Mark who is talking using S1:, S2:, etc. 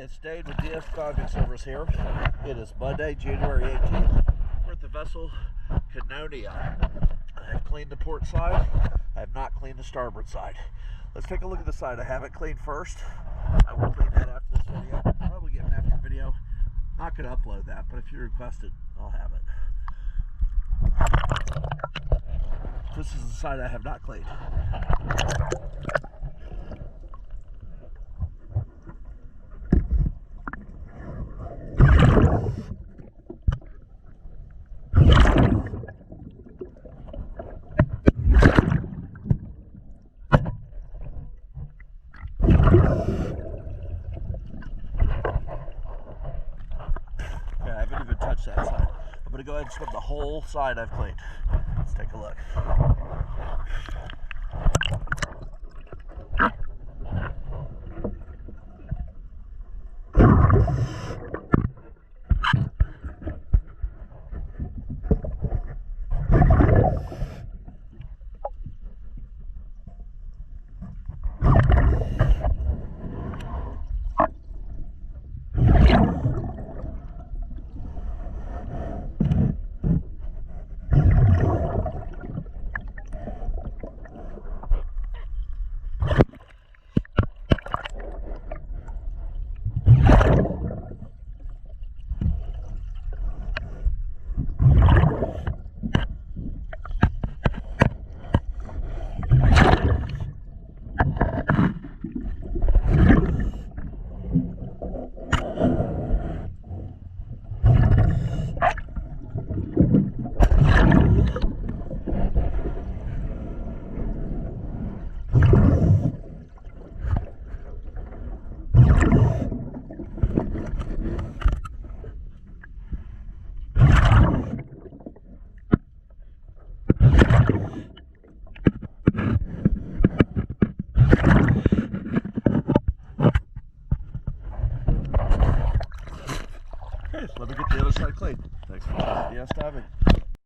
S1: It's Dave with DS Diving Service here. It is Monday, January 18th. We're at the vessel Kononina. I have cleaned the port side. I have not cleaned the starboard side. Let's take a look at the side I have it cleaned first. I will clean that after this video. I'll probably get an after video. Not going to upload that, but if you request it, I'll have it. This is the side I have not cleaned. Okay, I haven't even touched that side. I'm going to go ahead and scrub the whole side I've cleaned. Let's take a look. Okay, let me get the other side cleaned. Thanks for watching DS Diving.